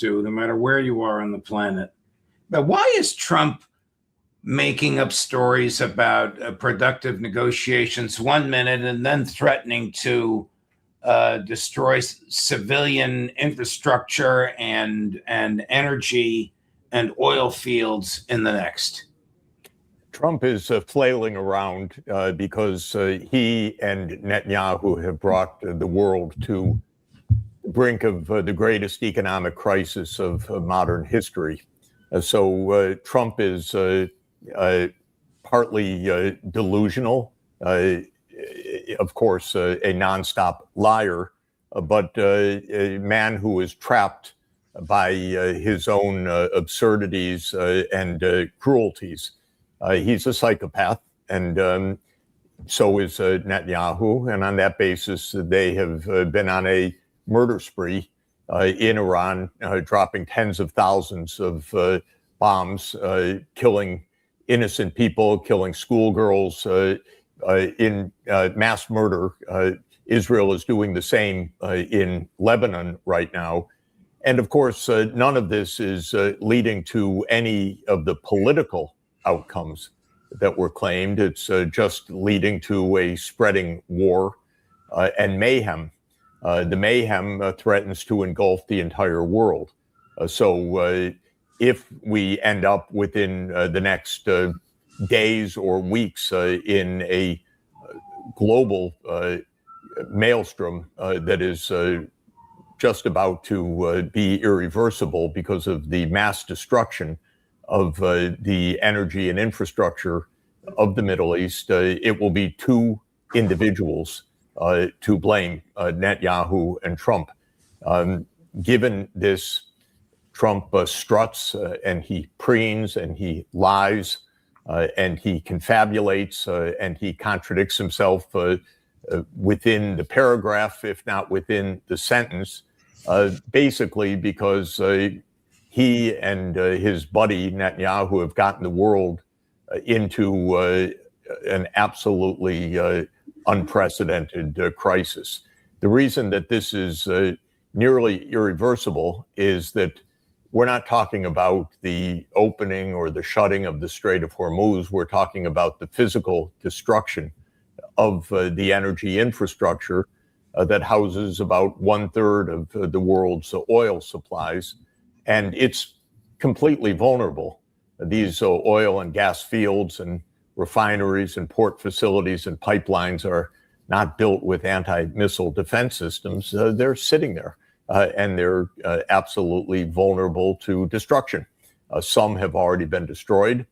do, no matter where you are on the planet. But why is Trump making up stories about productive negotiations one minute and then threatening to destroy civilian infrastructure and energy and oil fields in the next? Trump is flailing around because he and Netanyahu have brought the world to the brink of the greatest economic crisis of modern history. So Trump is partly delusional, of course, a nonstop liar, but a man who is trapped by his own absurdities and cruelties. He's a psychopath, and so is Netanyahu. And on that basis, they have been on a murder spree in Iran, dropping tens of thousands of bombs, killing innocent people, killing schoolgirls in mass murder. Israel is doing the same in Lebanon right now. And of course, none of this is leading to any of the political outcomes that were claimed. It's just leading to a spreading war and mayhem. The mayhem threatens to engulf the entire world. So if we end up within the next days or weeks in a global maelstrom that is just about to be irreversible because of the mass destruction of the energy and infrastructure of the Middle East, it will be two individuals to blame, Netanyahu and Trump. Given this, Trump struts and he preens and he lies and he confabulates and he contradicts himself within the paragraph, if not within the sentence, basically because he and his buddy Netanyahu have gotten the world into an absolutely unprecedented crisis. The reason that this is nearly irreversible is that we're not talking about the opening or the shutting of the Strait of Hormuz. We're talking about the physical destruction of the energy infrastructure that houses about 1/3 of the world's oil supplies. And it's completely vulnerable. These oil and gas fields and refineries and port facilities and pipelines are not built with anti-missile defense systems. They're sitting there and they're absolutely vulnerable to destruction. Some have already been destroyed.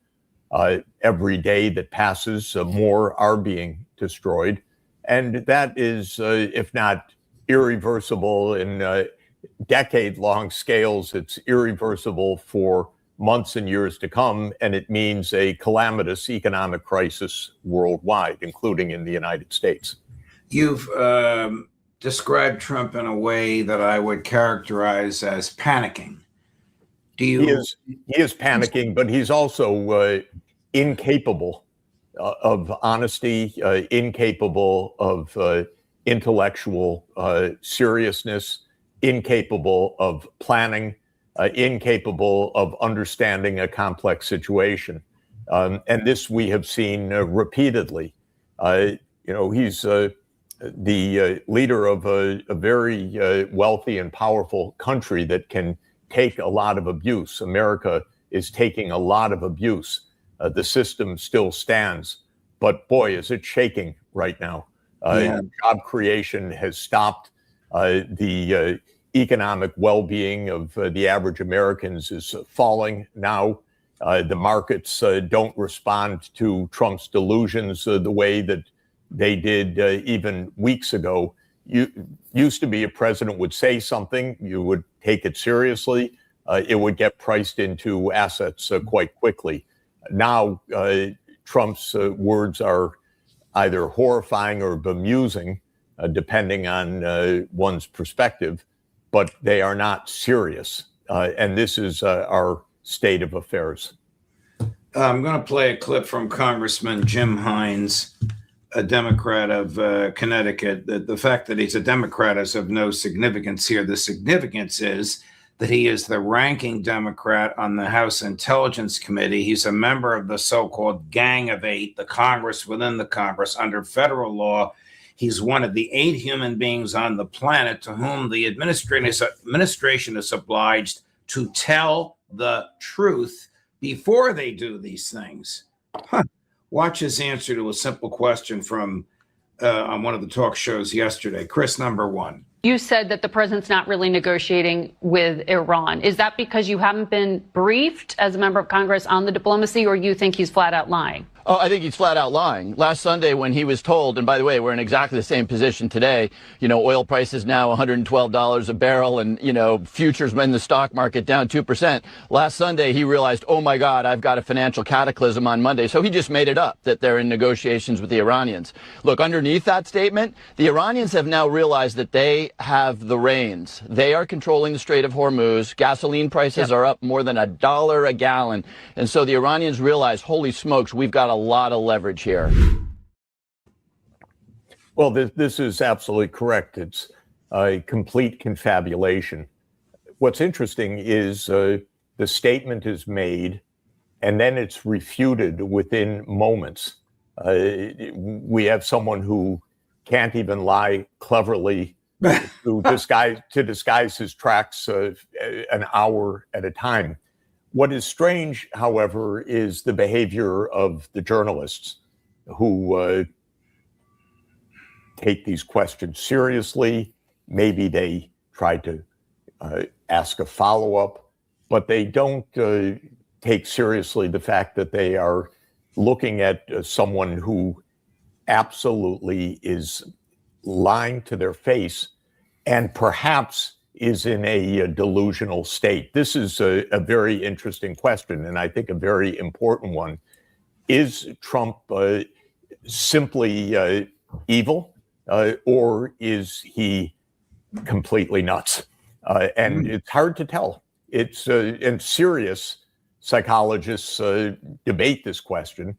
Every day that passes, more are being destroyed. And that is, if not irreversible in decade-long scales, it's irreversible for months and years to come, and it means a calamitous economic crisis worldwide, including in the United States. You've described Trump in a way that I would characterize as panicking. He is panicking, but he's also incapable of honesty, incapable of intellectual seriousness, incapable of planning, incapable of understanding a complex situation. And this we have seen repeatedly. He's the leader of a very wealthy and powerful country that can take a lot of abuse. America is taking a lot of abuse. The system still stands, but boy, is it shaking right now. Job creation has stopped. The economic well-being of the average Americans is falling now. The markets don't respond to Trump's delusions the way that they did even weeks ago. Used to be a president would say something, you would take it seriously, it would get priced into assets quite quickly. Now, Trump's words are either horrifying or bemusing, depending on one's perspective, but they are not serious. And this is our state of affairs. I'm going to play a clip from Congressman Jim Hines, a Democrat of Connecticut. The fact that he's a Democrat is of no significance here. The significance is that he is the ranking Democrat on the House Intelligence Committee. He's a member of the so-called Gang of Eight, the Congress within the Congress. Under federal law, he's one of the 8 human beings on the planet to whom the administration is obliged to tell the truth before they do these things. Watch his answer to a simple question from on one of the talk shows yesterday. Chris, number 1. You said that the president's not really negotiating with Iran. Is that because you haven't been briefed as a member of Congress on the diplomacy, or you think he's flat out lying? Oh, I think he's flat out lying. Last Sunday when he was told, and by the way, we're in exactly the same position today, oil prices now $112 a barrel and, futures in the stock market down 2%. Last Sunday, he realized, oh my God, I've got a financial cataclysm on Monday. So he just made it up that they're in negotiations with the Iranians. Look, underneath that statement, the Iranians have now realized that they have the reins. They are controlling the Strait of Hormuz. Gasoline prices are up more than $1 a gallon. And so the Iranians realize, holy smokes, we've got a lot of leverage here. Well, this is absolutely correct. It's a complete confabulation. What's interesting is the statement is made and then it's refuted within moments. We have someone who can't even lie cleverly to disguise his tracks an hour at a time. What is strange, however, is the behavior of the journalists who take these questions seriously. Maybe they try to ask a follow-up, but they don't take seriously the fact that they are looking at someone who absolutely is lying to their face and perhaps is in a delusional state. This is a very interesting question, and I think a very important one. Is Trump simply evil, or is he completely nuts? And it's hard to tell. And serious psychologists debate this question.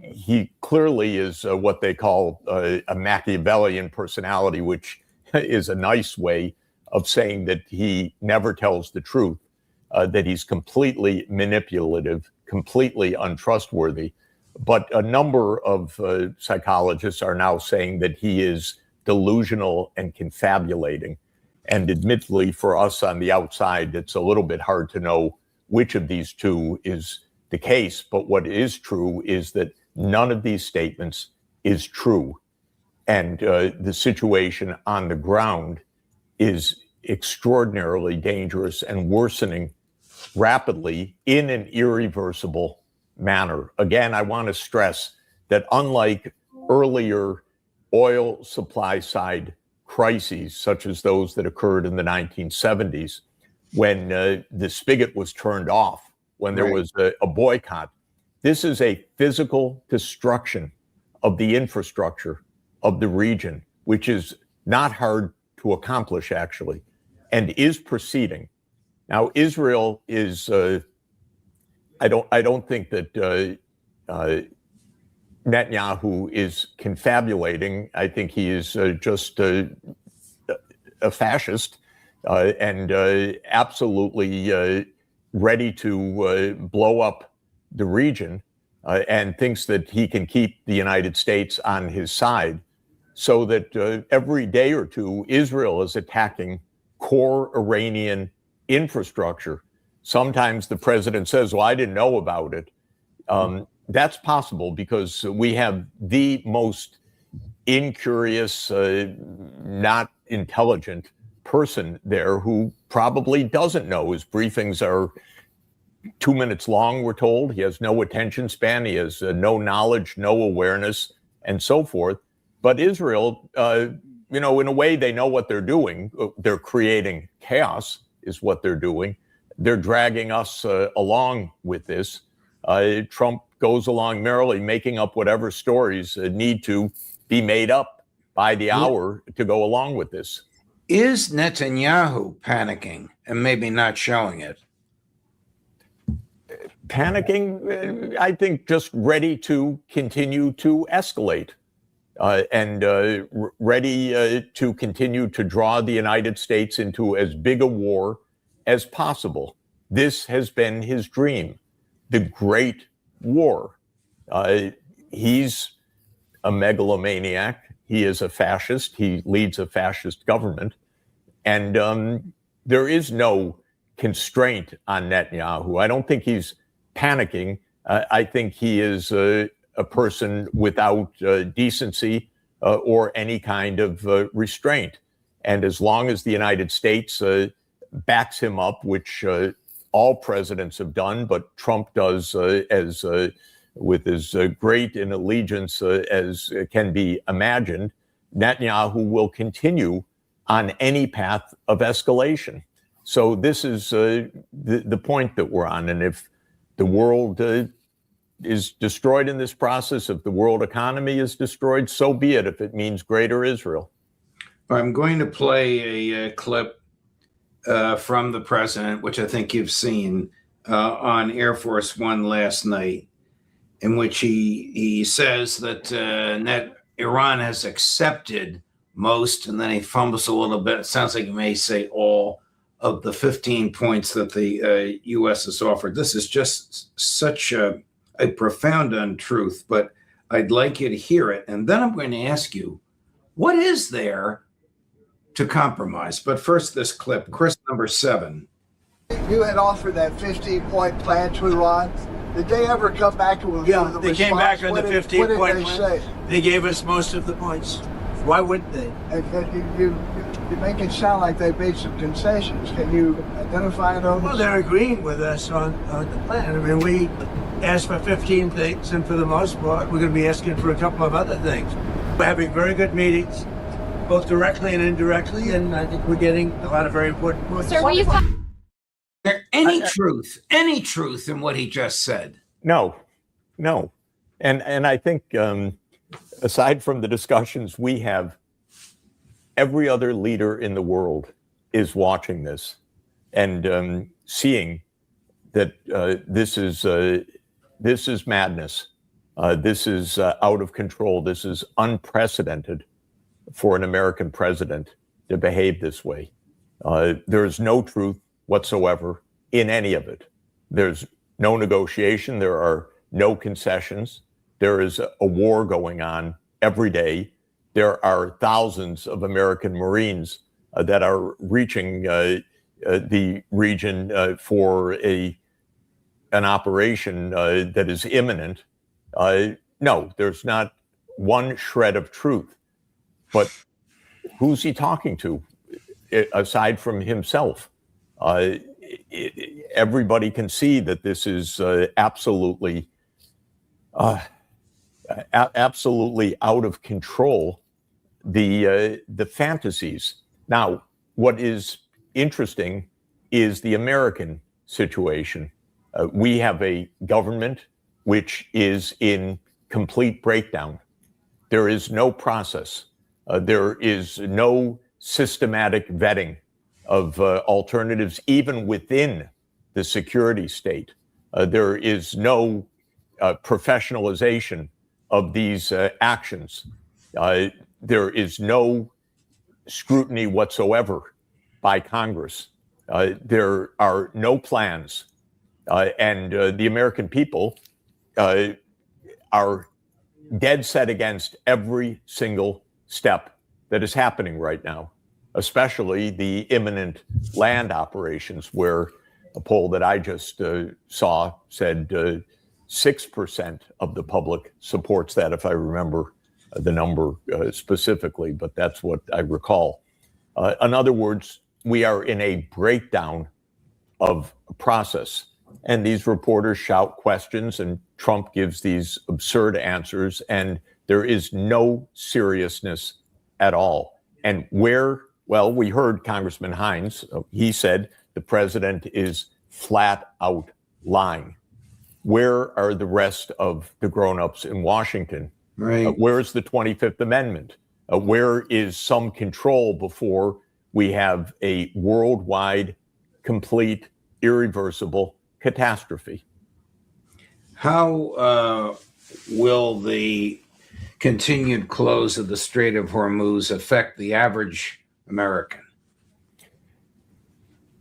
He clearly is what they call a Machiavellian personality, which is a nice way of saying that he never tells the truth, that he's completely manipulative, completely untrustworthy. But a number of psychologists are now saying that he is delusional and confabulating. And admittedly, for us on the outside, it's a little bit hard to know which of these two is the case. But what is true is that none of these statements is true. And the situation on the ground is extraordinarily dangerous and worsening rapidly in an irreversible manner. Again, I want to stress that unlike earlier oil supply side crises, such as those that occurred in the 1970s, when the spigot was turned off, when there was a boycott, this is a physical destruction of the infrastructure of the region, which is not hard to accomplish, actually, and is proceeding. Now, Israel is, I don't think that Netanyahu is confabulating. I think he is just a fascist and absolutely ready to blow up the region and thinks that he can keep the United States on his side, so that every day or two, Israel is attacking core Iranian infrastructure. Sometimes the president says, well, I didn't know about it. That's possible because we have the most incurious, not intelligent person there who probably doesn't know. His briefings are 2 minutes long, we're told. He has no attention span. He has no knowledge, no awareness, and so forth. But Israel, in a way, they know what they're doing. They're creating chaos is what they're doing. They're dragging us along with this. Trump goes along merrily, making up whatever stories need to be made up by the hour to go along with this. Is Netanyahu panicking and maybe not showing it? Panicking, I think, just ready to continue to escalate and ready to continue to draw the United States into as big a war as possible. This has been his dream, the Great War. He's a megalomaniac. He is a fascist. He leads a fascist government. And there is no constraint on Netanyahu. I don't think he's panicking. I think he is a person without decency or any kind of restraint. And as long as the United States backs him up, which all presidents have done, but Trump does as with as great an allegiance as can be imagined, Netanyahu will continue on any path of escalation. So this is the point that we're on. And if the world is destroyed in this process, if the world economy is destroyed, so be it, if it means greater Israel. I'm going to play a clip from the president, which I think you've seen on Air Force One last night, in which he says that Iran has accepted most, and then he fumbles a little bit. It sounds like he may say all of the 15 points that the U.S. has offered. This is just such a profound untruth, but I'd like you to hear it. And then I'm going to ask you, what is there to compromise? But first, this clip, Chris, number 7. You had offered that 15-point plan to Iran. Did they ever come back with a they came back on the 15-point plan. Say? They gave us most of the points. Why wouldn't they? And you make it sound like they made some concessions. Can you identify those? Well, they're agreeing with us on the plan. I mean, we asked for 15 things, and for the most part, we're going to be asking for a couple of other things. We're having very good meetings, both directly and indirectly, and I think we're getting a lot of very important points. Sir, will you There any truth in what he just said? No. And I think aside from the discussions we have, every other leader in the world is watching this and seeing that this is madness. This is out of control. This is unprecedented for an American president to behave this way. There is no truth whatsoever in any of it. There's no negotiation. There are no concessions. There is a war going on every day. There are thousands of American Marines that are reaching the region for an operation that is imminent. No, there's not one shred of truth. But who's he talking to aside from himself? Everybody can see that this is absolutely out of control. The fantasies. Now, what is interesting is the American situation. We have a government which is in complete breakdown. There is no process. There is no systematic vetting of alternatives, even within the security state. There is no professionalization of these actions. There is no scrutiny whatsoever by Congress. There are no plans. And the American people are dead set against every single step that is happening right now, especially the imminent land operations, where a poll that I just saw said 6% of the public supports that, if I remember the number specifically, but that's what I recall. In other words, we are in a breakdown of a process. And these reporters shout questions, and Trump gives these absurd answers, and there is no seriousness at all. And well, we heard Congressman Hines. He said the president is flat out lying. Where are the rest of the grown-ups in Washington? Right. Where's the 25th Amendment? Where is some control before we have a worldwide, complete, irreversible catastrophe? How will the continued close of the Strait of Hormuz affect the average American?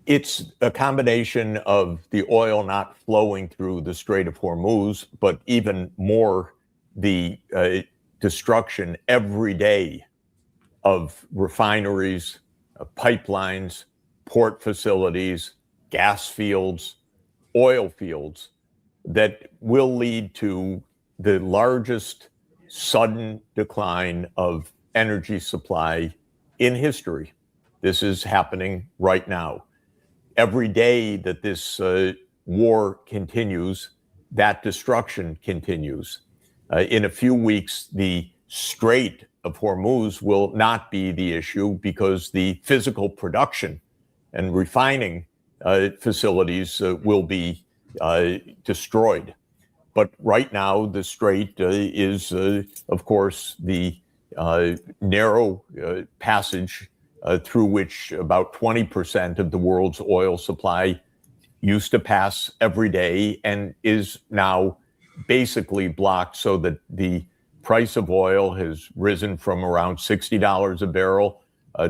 It's a combination of the oil not flowing through the Strait of Hormuz, but even more the destruction every day of refineries, pipelines, port facilities, gas fields, oil fields that will lead to the largest sudden decline of energy supply in history. This is happening right now. Every day that this war continues, that destruction continues. In a few weeks, the Strait of Hormuz will not be the issue because the physical production and refining facilities will be destroyed. But right now, the strait is, of course, the narrow passage through which about 20% of the world's oil supply used to pass every day and is now basically blocked, so that the price of oil has risen from around $60 a barrel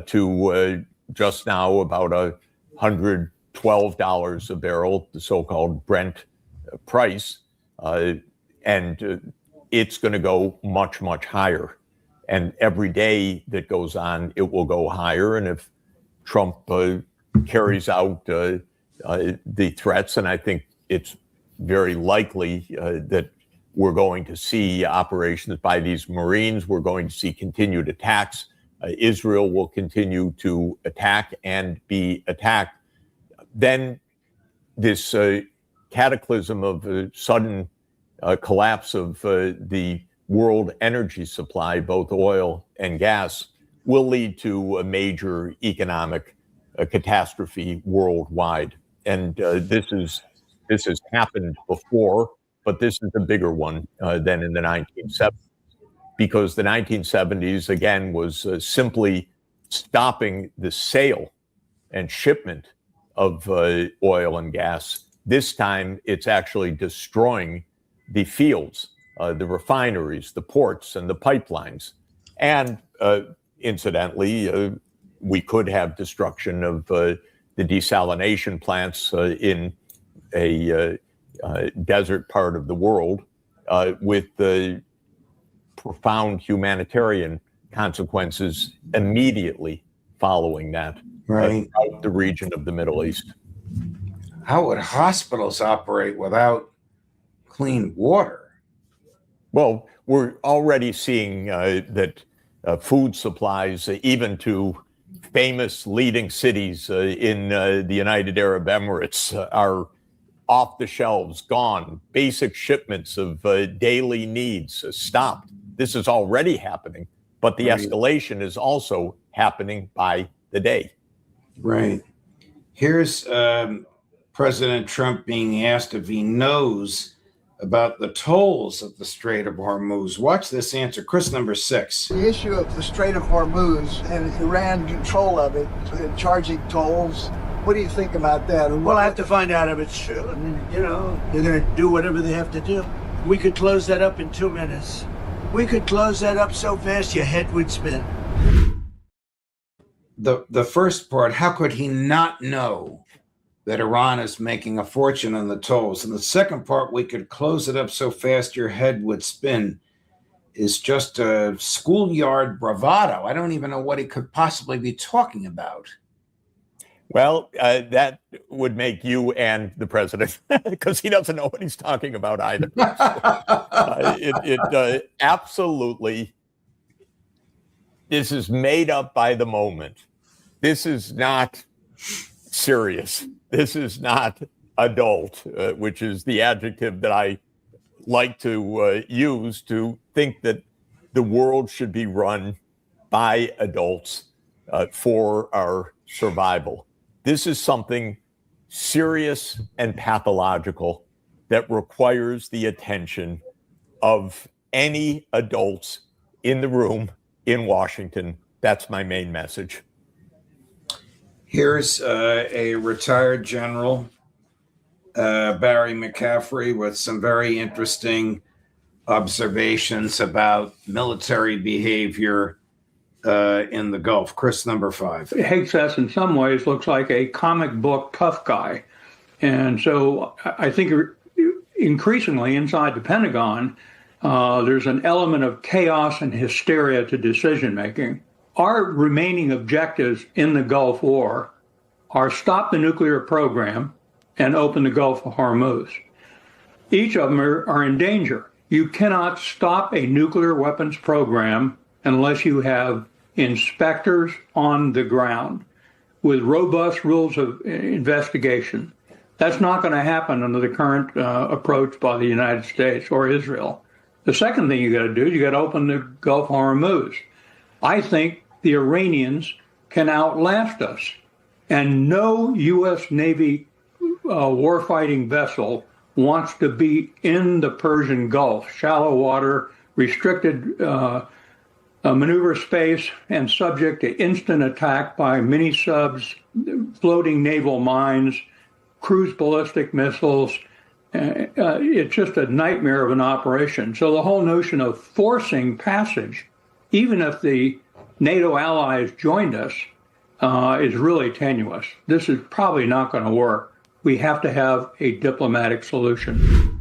to just now about $112 a barrel, the so-called Brent price. And it's going to go much, much higher. And every day that goes on, it will go higher. And if Trump carries out the threats, and I think it's very likely that we're going to see operations by these Marines, we're going to see continued attacks. Israel will continue to attack and be attacked. Then this cataclysm of a sudden collapse of the world energy supply, both oil and gas, will lead to a major economic catastrophe worldwide. And this has happened before, but this is a bigger one than in the 1970s, because the 1970s, again, was simply stopping the sale and shipment of oil and gas. This time, it's actually destroying the fields, the refineries, the ports, and the pipelines. And incidentally, we could have destruction of the desalination plants in a desert part of the world with the profound humanitarian consequences immediately following that throughout the region of the Middle East. How would hospitals operate without clean water? Well, we're already seeing that food supplies, even to famous leading cities in the United Arab Emirates, are off the shelves, gone. Basic shipments of daily needs stopped. This is already happening, but the escalation is also happening by the day. Right. Here's President Trump being asked if he knows about the tolls of the Strait of Hormuz. Watch this answer. Chris, number 6. The issue of the Strait of Hormuz and Iran control of it, charging tolls. What do you think about that? Well, I have to find out if it's true. I mean, you know, they're going to do whatever they have to do. We could close that up in 2 minutes. We could close that up so fast your head would spin. The first part, how could he not know that Iran is making a fortune on the tolls? And the second part, we could close it up so fast your head would spin, is just a schoolyard bravado. I don't even know what he could possibly be talking about. Well, that would make you and the president, because he doesn't know what he's talking about either. It absolutely, this is made up by the moment. This is not serious. This is not adult, which is the adjective that I like to use to think that the world should be run by adults for our survival. This is something serious and pathological that requires the attention of any adults in the room in Washington. That's my main message. Here's a retired general, Barry McCaffrey, with some very interesting observations about military behavior in the Gulf. Chris, number 5. Hegseth in some ways looks like a comic book tough guy. And so I think increasingly inside the Pentagon, there's an element of chaos and hysteria to decision making. Our remaining objectives in the Gulf War are stop the nuclear program and open the Gulf of Hormuz. Each of them are in danger. You cannot stop a nuclear weapons program unless you have inspectors on the ground with robust rules of investigation. That's not going to happen under the current approach by the United States or Israel. The second thing you got to do is you got to open the Gulf of Hormuz. I think the Iranians can outlast us, and no U.S. Navy warfighting vessel wants to be in the Persian Gulf, shallow water, restricted maneuver space, and subject to instant attack by mini subs, floating naval mines, cruise ballistic missiles. It's just a nightmare of an operation. So the whole notion of forcing passage, even if the NATO allies joined us, is really tenuous. This is probably not going to work. We have to have a diplomatic solution.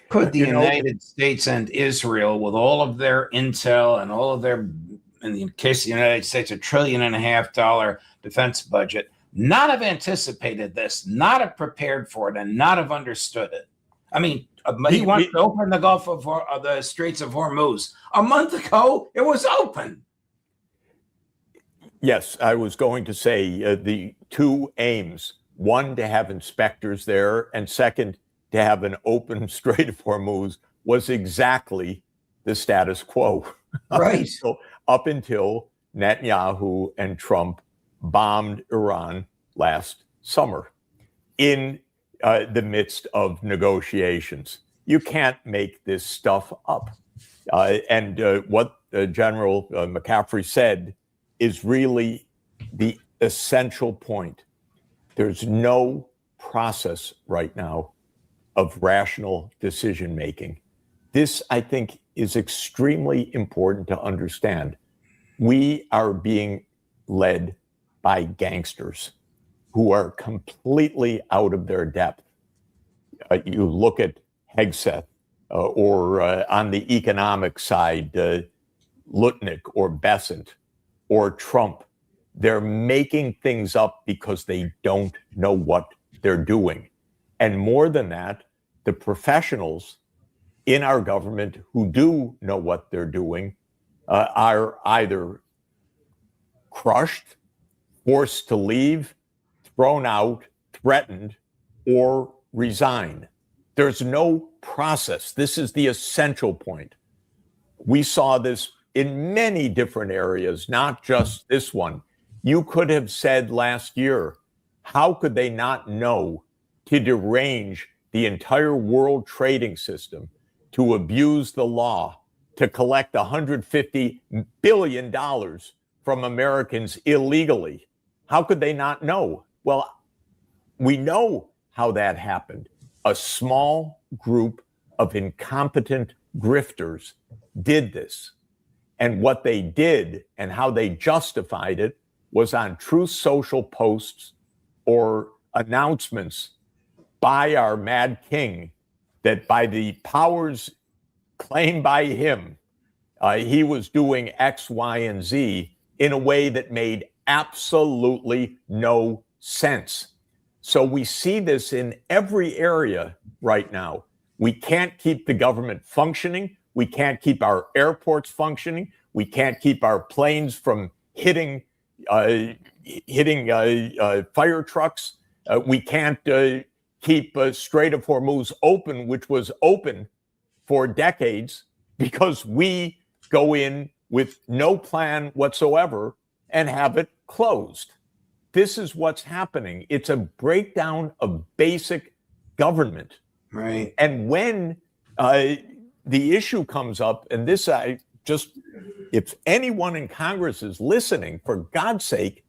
Could the United States and Israel, with all of their intel and all of their, in the case of the United States, $1.5 trillion defense budget, not have anticipated this, not have prepared for it, and not have understood it? I mean, he wants to open the Gulf of the Straits of Hormuz. A month ago, it was open. Yes, I was going to say the two aims: one, to have inspectors there, and second, to have an open Strait of Hormuz, was exactly the status quo. Right. So up until Netanyahu and Trump bombed Iran last summer in the midst of negotiations. You can't make this stuff up. And what General McCaffrey said is really the essential point. There's no process right now of rational decision making. This, I think, is extremely important to understand. We are being led by gangsters who are completely out of their depth. You look at Hegseth or on the economic side, Lutnick or Besant or Trump. They're making things up because they don't know what they're doing. And more than that, the professionals in our government who do know what they're doing are either crushed, forced to leave, thrown out, threatened, or resign. There's no process. This is the essential point. We saw this in many different areas, not just this one. You could have said last year, how could they not know to derange the entire world trading system, to abuse the law, to collect $150 billion from Americans illegally? How could they not know? Well, we know how that happened. A small group of incompetent grifters did this. And what they did and how they justified it was on Truth Social posts or announcements by our mad king that by the powers claimed by him, he was doing X, Y, and Z in a way that made absolutely no sense. So we see this in every area right now. We can't keep the government functioning. We can't keep our airports functioning. We can't keep our planes from hitting fire trucks. We can't keep Strait of Hormuz open, which was open for decades, because we go in with no plan whatsoever and have it closed. This is what's happening. It's a breakdown of basic government. Right. And when the issue comes up, and this if anyone in Congress is listening, for God's sake,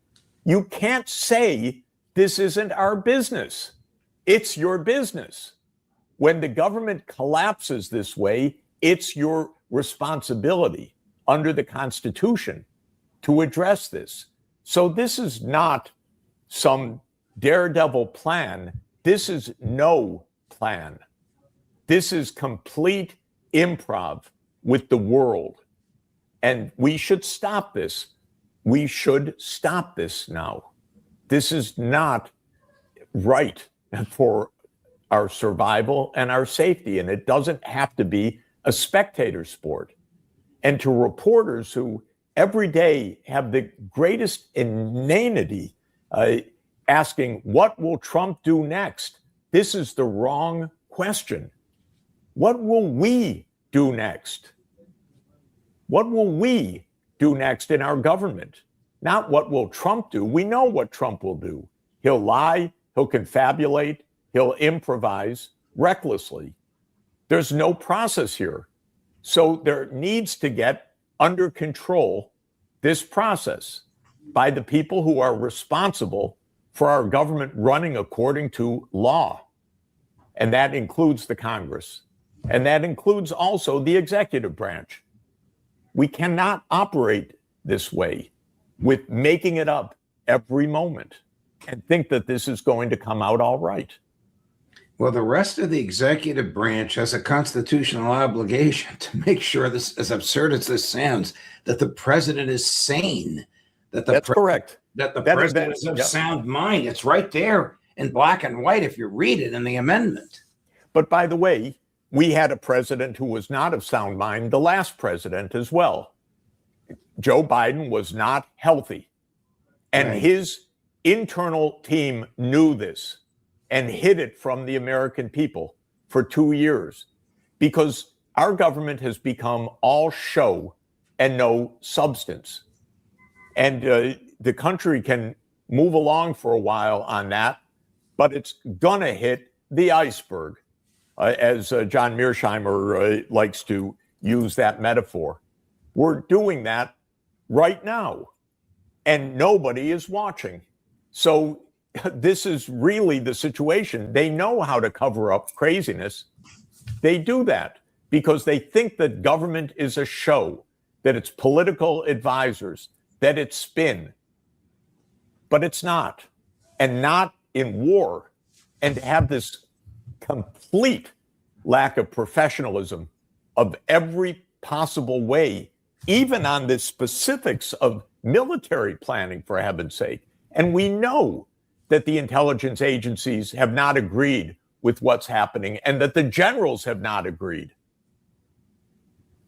you can't say this isn't our business. It's your business. When the government collapses this way, it's your responsibility under the Constitution to address this. So this is not some daredevil plan. This is no plan. This is complete improv with the world. And we should stop this. We should stop this now. This is not right for our survival and our safety. And it doesn't have to be a spectator sport. And to reporters who every day have the greatest inanity asking, what will Trump do next? This is the wrong question. What will we do next? What will we do next in our government? Not what will Trump do. We know what Trump will do. He'll lie, he'll confabulate, he'll improvise recklessly. There's no process here. So there needs to get under control this process by the people who are responsible for our government running according to law. And that includes the Congress. And that includes also the executive branch. We cannot operate this way with making it up every moment and think that this is going to come out all right. Well, the rest of the executive branch has a constitutional obligation to make sure this, as absurd as this sounds, that the president is sane. That's correct. That the president is of sound mind. It's right there in black and white if you read it in the amendment. But by the way, we had a president who was not of sound mind, the last president as well. Joe Biden was not healthy. And Right. his internal team knew this and hid it from the American people for 2 years because our government has become all show and no substance. And the country can move along for a while on that, but it's gonna hit the iceberg, as John Mearsheimer likes to use that metaphor. We're doing that right now, and nobody is watching. So this is really the situation. They know how to cover up craziness. They do that because they think that government is a show, that it's political advisors, that it's spin. But it's not, and not in war. And to have this complete lack of professionalism of every possible way, even on the specifics of military planning, for heaven's sake. And we know that the intelligence agencies have not agreed with what's happening and that the generals have not agreed.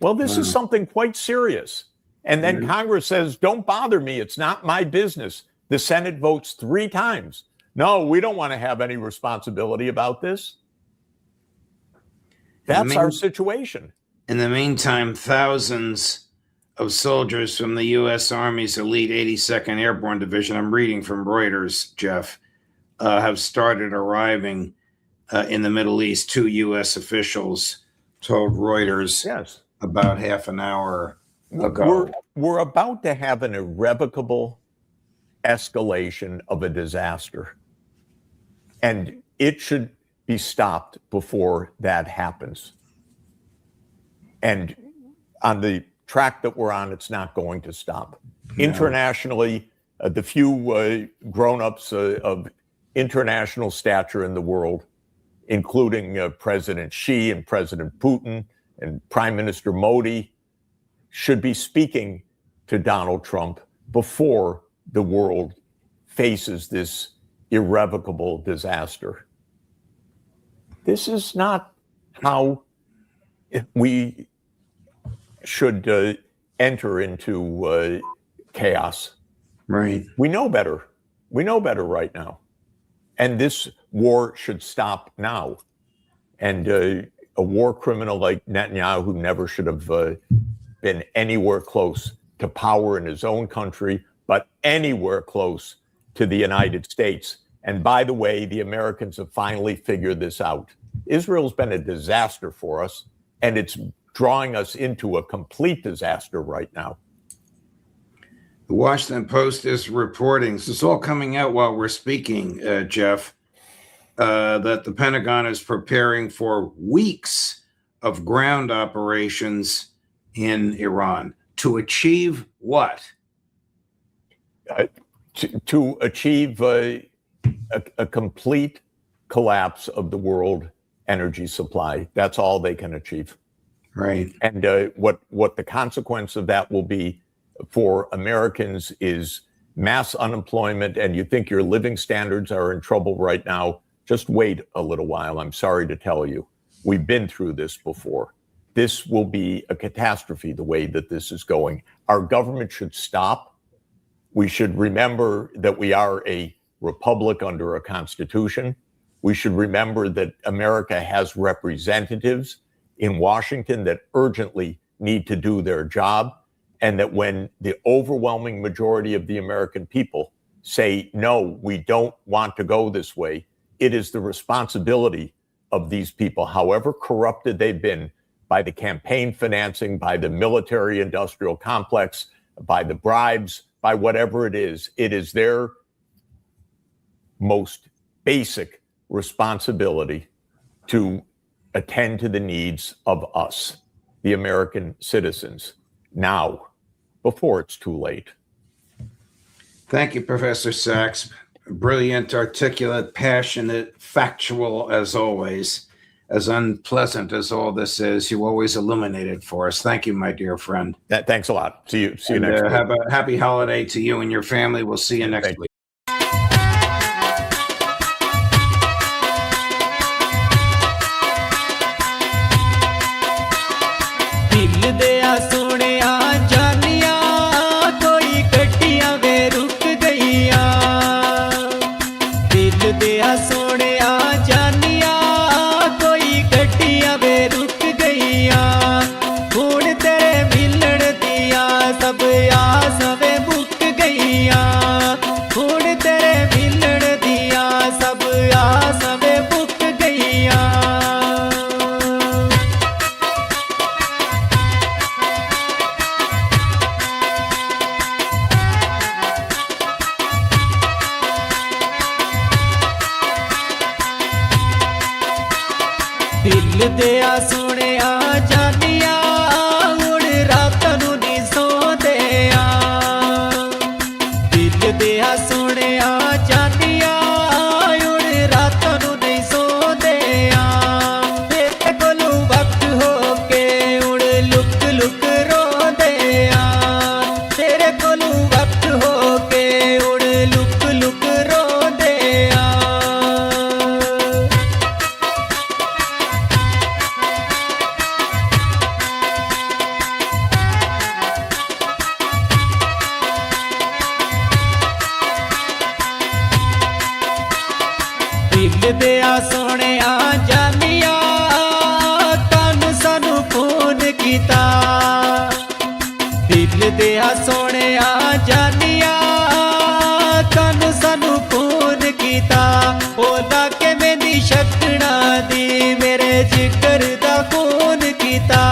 Well, this is something quite serious. And then Congress says, don't bother me. It's not my business. The Senate votes 3 times. No, we don't want to have any responsibility about this. That's our situation. In the meantime, thousands of soldiers from the U.S. Army's elite 82nd Airborne Division, I'm reading from Reuters, Jeff, have started arriving in the Middle East. 2 U.S. officials told Reuters about half an hour ago. We're about to have an irrevocable escalation of a disaster. And it should be stopped before that happens. And on the track that we're on, it's not going to stop. No. Internationally, the few grown-ups of international stature in the world, including President Xi and President Putin and Prime Minister Modi, should be speaking to Donald Trump before the world faces this irrevocable disaster. This is not how we should enter into chaos. Right. We know better. We know better right now. And this war should stop now. And a war criminal like Netanyahu never should have been anywhere close to power in his own country, but anywhere close to the United States. And by the way, the Americans have finally figured this out. Israel's been a disaster for us, and it's drawing us into a complete disaster right now. The Washington Post is reporting, this is all coming out while we're speaking, Jeff, that the Pentagon is preparing for weeks of ground operations in Iran to achieve what? to achieve a complete collapse of the world energy supply. That's all they can achieve. Right. And what the consequence of that will be for Americans is mass unemployment. And you think your living standards are in trouble right now, just wait a little while. I'm sorry to tell you, we've been through this before. This will be a catastrophe the way that this is going. Our government should stop. We should remember that we are a republic under a constitution. We should remember that America has representatives in Washington that urgently need to do their job, and that when the overwhelming majority of the American people say, no, we don't want to go this way, it is the responsibility of these people, however corrupted they've been by the campaign financing, by the military industrial complex, by the bribes, by whatever it is their most basic responsibility to attend to the needs of us, the American citizens, now, before it's too late. Thank you, Professor Sachs. Brilliant, articulate, passionate, factual as always. As unpleasant as all this is, you always illuminate it for us. Thank you, my dear friend. Thanks a lot. See you next week. Have a happy holiday to you and your family. We'll see you next week. ਦਿਲ ਦਿਆ ਸੋਹਣਿਆ ਜਾਨੀਆਂ ਹੁਣ ਰਾਤ ਨੂੰ ਨੀ ਸੌਂਦਿਆ ਦਿਲ ਦਿਆ ਸੋਹਣਿਆ ਜਾਨੀਆਂ ਹੁਣ ਰਾਤ ਨੂੰ ਨੀ ਸੌਂਦਿਆ ਤੇਰੇ ਕੋਲੋਂ ਵਕਤ ਹੋ ਕੇ ਹੁਣ ਲੁਕ ਲੁਕ ਰੋਂਦਿਆ ਤੇਰੇ ਕੋਲੋਂ ਵਕਤ ਹੋ ਕੇ ਹੁਣ ਲੁਕ ਲੁਕ ਰੋਂਦਿਆ ਦਿਲ ਦਿਆ ਸੋਹਣਿਆ ਜਾਨੀਆਂ ਕੰਨ ਸਾਨੂੰ ਫੋਨ ਕੀਤਾ ਦਿਲ ਦਿਆ ਸੋਹਣਿਆ ਜਾਨੀਆਂ ਕੰਨ ਸਾਨੂੰ ਫੋਨ ਕੀਤਾ ਉਹਦਾ ਕਿਵੇਂ ਦੀ ਸ਼ਕਣਾ ਦੀ ਮੇਰੇ ਜਿਗਰ ਦਾ ਫੋਨ ਕੀਤਾ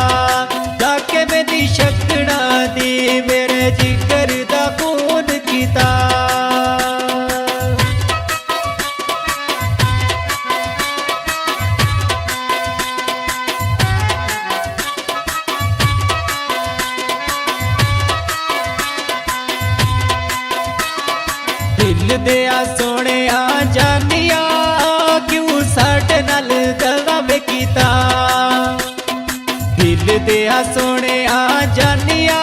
ਦਾ ਕਿਵੇਂ ਦੀ ਸ਼ਕਣਾ ਦੀ ਮੇਰੇ ਜਿਗਰ ਦਾ ਫੋਨ ਕੀਤਾ ਦਿਲ ਦਿਆ ਸੋਹਣਿਆ ਜਾਨੀਆਂ ਕਿਉਂ ਸਾਡੇ ਨਾਲ ਦਗਾਵੇ ਕੀਤਾ ਦਿਲ ਦਿਆ ਸੋਹਣਿਆ ਜਾਨੀਆਂ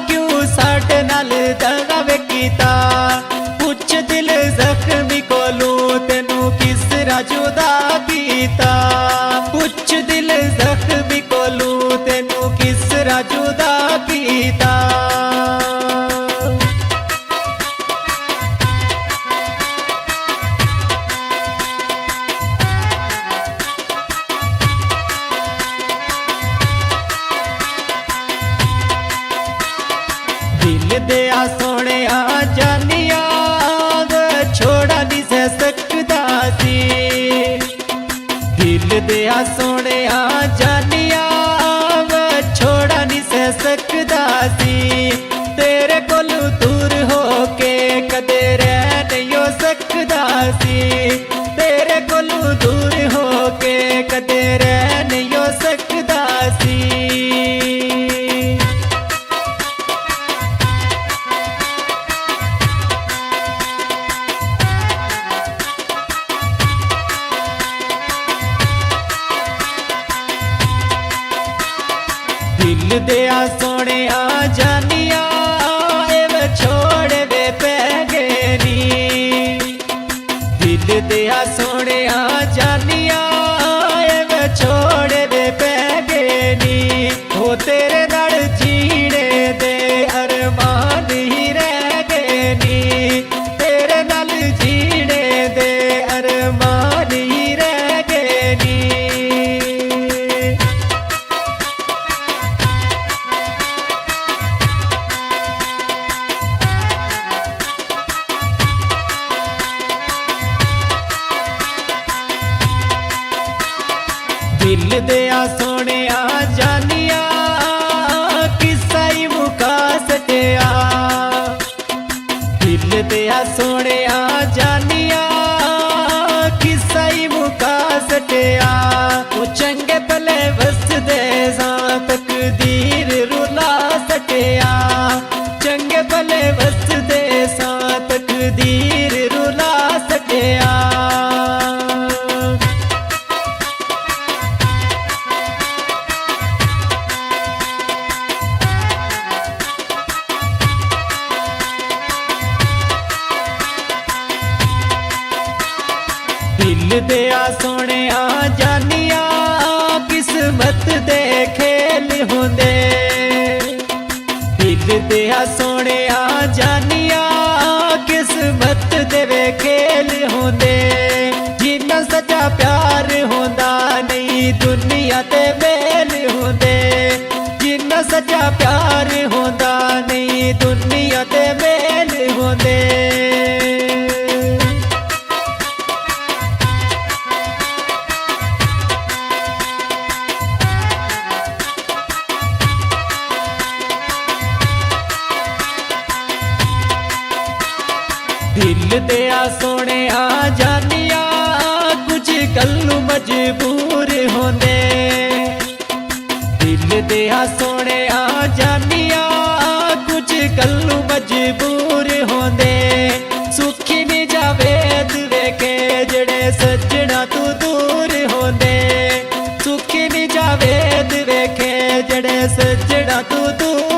ਕਿਉਂ ਸਾਡੇ ਨਾਲ ਦਗਾਵੇ ਕੀਤਾ ਪੁੱਛ ਦਿਲ ਜ਼ਖਮੀ ਕੋਲੋਂ ਤੈਨੂੰ ਕਿਸ ਤਰ੍ਹਾਂ ਜੁਦਾ ਕੀਤਾ ਪੁੱਛ ਦਿਲ ਜ਼ਖਮੀ ਕੋਲੋਂ ਤੈਨੂੰ ਕਿਸ ਤਰ੍ਹਾਂ ਜੁਦਾ ਕੀਤਾ ਦਿਲ ਦਿਆ ਸੋਹਣਿਆ ਜਾਨੀਆਂ ਛੋੜਾ ਨਹੀਂ ਸਹਿ ਸਕਦਾ ਸੀ ਦਿਲ ਦਿਆ ਸੋਹਣਿਆ ਜਾਨੀਆਂ ਛੋੜਾ ਨਹੀਂ ਸਹਿ ਸਕਦਾ ਸੀ ਤੇਰੇ ਕੋਲੋਂ ਦੂਰ ਹੋ ਕੇ ਕਦੇ ਰਹਿ ਨਹੀਂ ਹੋ ਸਕਦਾ ਸੀ ਤੇਰੇ ਕੋਲੋਂ ਦੂਰ ਹੋ ਕੇ ਕਦੇ ਰਹਿ ਨਹੀਂ ਹੋ ਸਕਦਾ ਸੀ ਦਿਲ ਦਿਆ ਸੋਹਣਿਆ ਜਾਨੀਆਂ ਇਹ ਛੋੜ ਵੇ ਪੈ ਗਏ ਨੀ ਦਿਲ ਦਿਆ ਸੋਹਣਿਆ ਜਾਨੀਆਂ ਇਹ ਛੋੜ ਵੇ ਪੈ ਗਏ ਨੀ ਉਹ ਤੇਰੇ ਨਾਲ ਜੀਣੇ ਦੇ ਅਰਮਾਨ ਹੀ ਰਹਿ ਗਏ ਨੀ ਤੇਰੇ ਨਾਲ ਜੀਣੇ ਦੇ ਅਰਮਾਨ ਹੀ ਰਹਿ ਗਏ ਨੀ ਦਿਲ ਦਿਆ ਸੋਹਣਿਆ ਜਾਨੀਆਂ ਕਿੱਸਾ ਹੀ ਮੁਕਾ ਸਟਿਆ ਦਿਲ ਦਿਆ ਸੋਹਣਿਆ ਜਾਨੀਆਂ ਕਿੱਸਾ ਹੀ ਮੁਕਾ ਸਟਿਆ ਉਹ ਚੰਗੇ ਭਲੇ ਵਸਦੇ ਸਾਂ ਤਕਦੀਰ ਰੁਲਾ ਸਟਿਆ ਚੰਗੇ ਭਲੇ ਵਸਦੇ ਸਾਂ ਤਕਦੀਰ ਰੁਲਾ ਸਟਿਆ ਦਿਲ ਦਿਆ ਸੋਹਣਿਆ ਜਾਨੀਆਂ ਕਿਸਮਤ ਦੇ ਖੇਲ ਹੁੰਦੇ ਦਿਲ ਦਿਆ ਸੋਹਣਿਆ ਜਾਨੀਆਂ ਕਿਸਮਤ ਦੇ ਵੇ ਖੇਲ ਹੁੰਦੇ ਜਿੰਨਾ ਸੱਚਾ ਪਿਆਰ ਹੁੰਦਾ ਨਹੀਂ ਦੁਨੀਆ ਤੇ ਮੇਲ ਹੁੰਦੇ ਜਿੰਨਾ ਸੱਚਾ ਪਿਆਰ ਹੁੰਦਾ ਨਹੀਂ ਦੁਨੀਆ ਤੇ ਮੇਲ ਹੁੰਦੇ ਦਿਲ ਦਿਆ ਸੋਹਣਿਆ ਜਾਨੀਆਂ ਕੁਝ ਗੱਲੋਂ ਮਜਬੂਰ ਹੁੰਦੇ ਦਿਲ ਦਿਆ ਸੋਹਣਿਆ ਜਾਨੀਆਂ ਕੁਝ ਗੱਲੋਂ ਮਜਬੂਰ ਹੁੰਦੇ ਸੁਖੀ ਨਹੀਂ ਜਾਵੇਦ ਵੇਖੇ ਜਿਹੜੇ ਸੱਜਣਾ ਤੂੰ ਦੂਰ ਹੁੰਦੇ ਸੁਖੀ ਨਹੀਂ ਜਾਵੇਦ ਵੇਖੇ ਜਿਹੜੇ ਸੱਜਣਾ ਤੂੰ ਦੂਰ